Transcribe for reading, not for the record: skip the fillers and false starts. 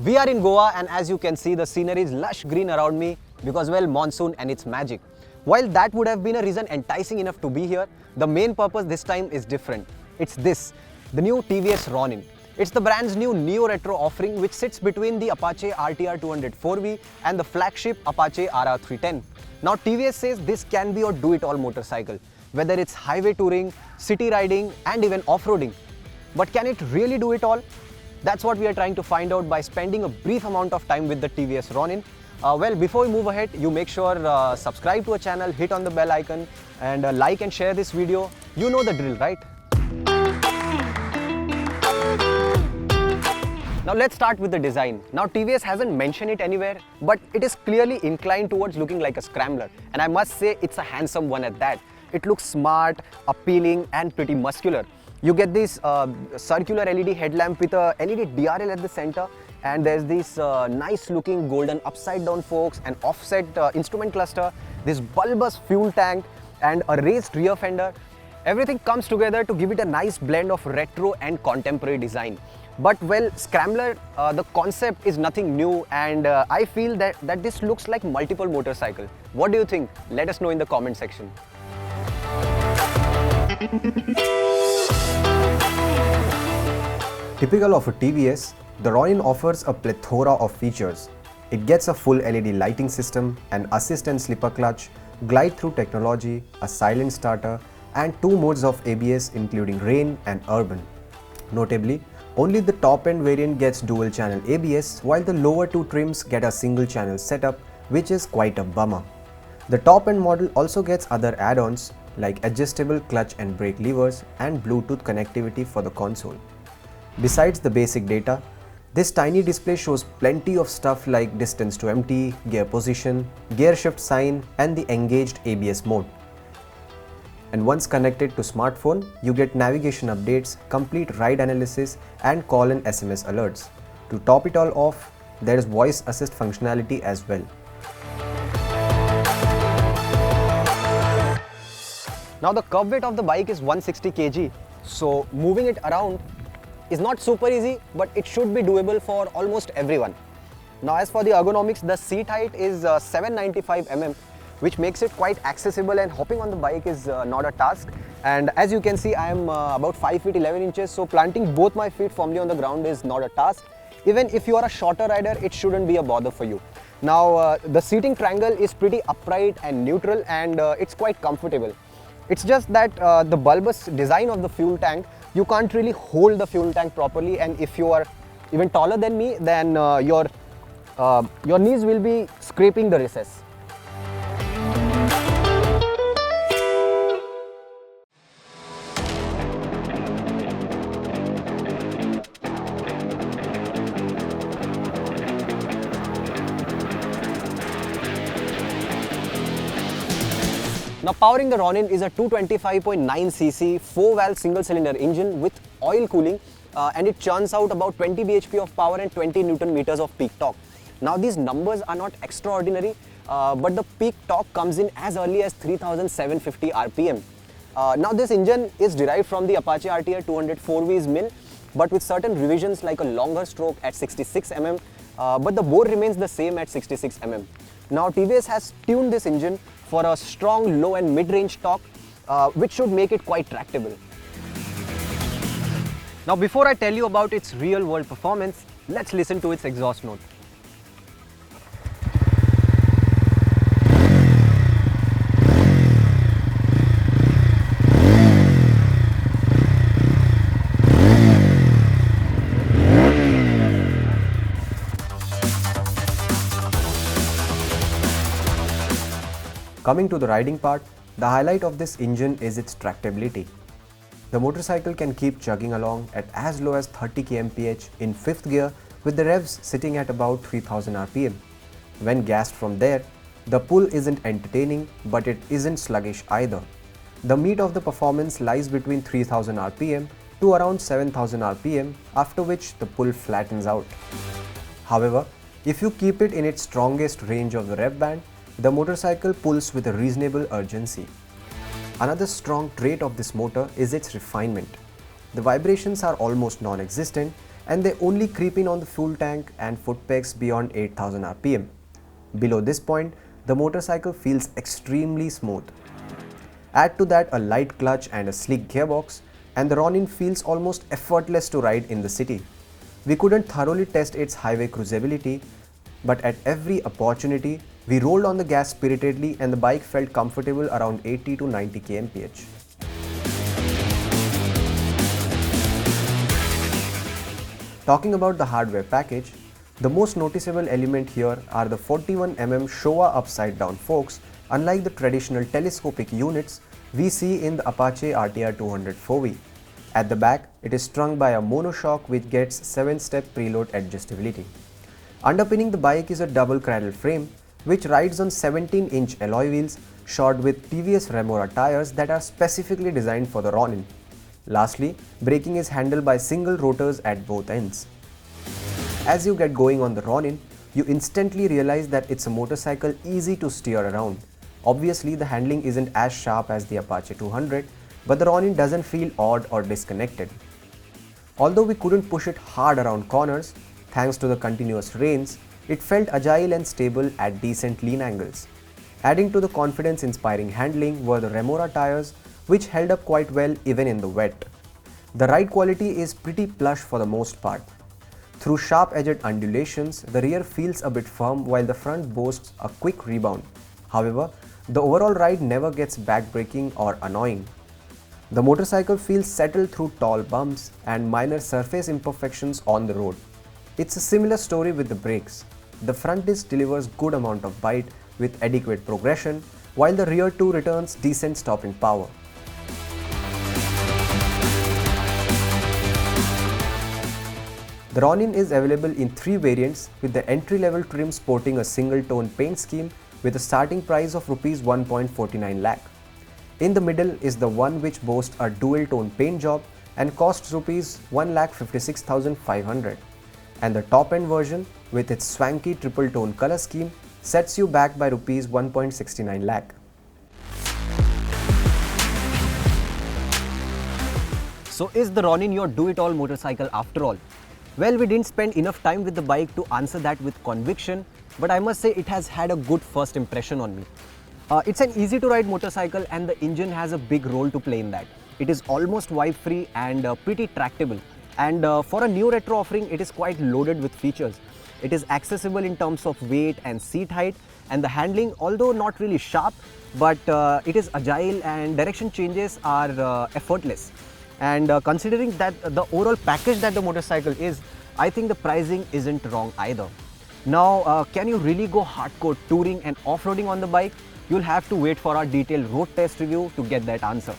We are in Goa, and as you can see, the scenery is lush green around me because, well, monsoon and its magic. While that would have been a reason enticing enough to be here, the main purpose this time is different. It's this, the new TVS Ronin. It's the brand's new neo-retro offering which sits between the Apache RTR 204V and the flagship Apache RR 310. Now TVS says this can be your do-it-all motorcycle, whether it's highway touring, city riding and even off-roading. But can it really do it all? That's what we are trying to find out by spending a brief amount of time with the TVS Ronin. Well, before we move ahead, you make sure subscribe to our channel, hit on the bell icon and like and share this video. You know the drill, right? Now let's start with the design. Now TVS hasn't mentioned it anywhere, but it is clearly inclined towards looking like a scrambler. And I must say it's a handsome one at that. It looks smart, appealing and pretty muscular. You get this circular LED headlamp with a LED DRL at the center, and there's this nice looking golden upside down forks, an offset instrument cluster, this bulbous fuel tank and a raised rear fender. Everything comes together to give it a nice blend of retro and contemporary design. But well, Scrambler, the concept is nothing new, and I feel that this looks like multiple motorcycle. What do you think? Let us know in the comment section. Typical of a TVS, the Ronin offers a plethora of features. It gets a full LED lighting system, an assist and slipper clutch, glide-through technology, a silent starter, and 2 modes of ABS including rain and urban. Notably, only the top-end variant gets dual-channel ABS, while the lower 2 trims get a single-channel setup, which is quite a bummer. The top-end model also gets other add-ons like adjustable clutch and brake levers and Bluetooth connectivity for the console. Besides the basic data, this tiny display shows plenty of stuff like distance to empty, gear position, gear shift sign and the engaged ABS mode. And once connected to smartphone, you get navigation updates, complete ride analysis and call and SMS alerts. To top it all off, there is voice assist functionality as well. Now the curb weight of the bike is 160 kg, so moving it around is not super easy, but it should be doable for almost everyone. Now as for the ergonomics, the seat height is 795 mm, which makes it quite accessible, and hopping on the bike is not a task. And as you can see, I am about 5 feet 11 inches, so planting both my feet firmly on the ground is not a task. Even if you are a shorter rider, it shouldn't be a bother for you. Now the seating triangle is pretty upright and neutral, and it's quite comfortable. It's just that the bulbous design of the fuel tank, you can't really hold the fuel tank properly, and if you are even taller than me, then your knees will be scraping the recess. Now powering the Ronin is a 225.9cc 4-valve single-cylinder engine with oil cooling, and it churns out about 20 bhp of power and 20 Newton meters of peak torque. Now these numbers are not extraordinary, but the peak torque comes in as early as 3750 rpm. Now this engine is derived from the Apache RTR 204V's mill, but with certain revisions like a longer stroke at 66 mm, but the bore remains the same at 66 mm. Now TVS has tuned this engine for a strong low and mid-range torque, which should make it quite tractable. Now before I tell you about its real-world performance, let's listen to its exhaust note. Coming to the riding part, the highlight of this engine is its tractability. The motorcycle can keep chugging along at as low as 30 kmph in 5th gear with the revs sitting at about 3000 rpm. When gassed from there, the pull isn't entertaining, but it isn't sluggish either. The meat of the performance lies between 3000 rpm to around 7000 rpm, after which the pull flattens out. However, if you keep it in its strongest range of the rev band, the motorcycle pulls with a reasonable urgency. Another strong trait of this motor is its refinement. The vibrations are almost non-existent, and they only creep in on the fuel tank and foot pegs beyond 8000 rpm. Below this point, the motorcycle feels extremely smooth. Add to that a light clutch and a sleek gearbox, and the Ronin feels almost effortless to ride in the city. We couldn't thoroughly test its highway cruisability, but at every opportunity, we rolled on the gas spiritedly and the bike felt comfortable around 80 to 90 kmph. Talking about the hardware package, the most noticeable element here are the 41mm Showa upside down forks, unlike the traditional telescopic units we see in the Apache RTR 200 4V. At the back, it is strung by a monoshock which gets 7-step preload adjustability. Underpinning the bike is a double cradle frame which rides on 17-inch alloy wheels shod with TVS Remora tires that are specifically designed for the Ronin. Lastly, braking is handled by single rotors at both ends. As you get going on the Ronin, you instantly realize that it's a motorcycle easy to steer around. Obviously, the handling isn't as sharp as the Apache 200, but the Ronin doesn't feel odd or disconnected. Although we couldn't push it hard around corners, thanks to the continuous reins, it felt agile and stable at decent lean angles. Adding to the confidence-inspiring handling were the Remora tires, which held up quite well even in the wet. The ride quality is pretty plush for the most part. Through sharp-edged undulations, the rear feels a bit firm while the front boasts a quick rebound. However, the overall ride never gets backbreaking or annoying. The motorcycle feels settled through tall bumps and minor surface imperfections on the road. It's a similar story with the brakes. The front disc delivers good amount of bite with adequate progression, while the rear too returns decent stopping power. The Ronin is available in 3 variants, with the entry-level trim sporting a single-tone paint scheme with a starting price of Rs 1.49 lakh. In the middle is the one which boasts a dual-tone paint job and costs Rs 1,56,500. And the top-end version, with its swanky triple-tone color scheme, sets you back by Rs 1.69 lakh. So is the Ronin your do-it-all motorcycle after all? Well, we didn't spend enough time with the bike to answer that with conviction, but I must say it has had a good first impression on me. It's an easy to ride motorcycle and the engine has a big role to play in that. It is almost wipe-free and pretty tractable. And for a new retro offering, it is quite loaded with features. It is accessible in terms of weight and seat height, and the handling, although not really sharp, but it is agile and direction changes are effortless. And considering that the overall package that the motorcycle is, I think the pricing isn't wrong either. Now, can you really go hardcore touring and off-roading on the bike? You'll have to wait for our detailed road test review to get that answer.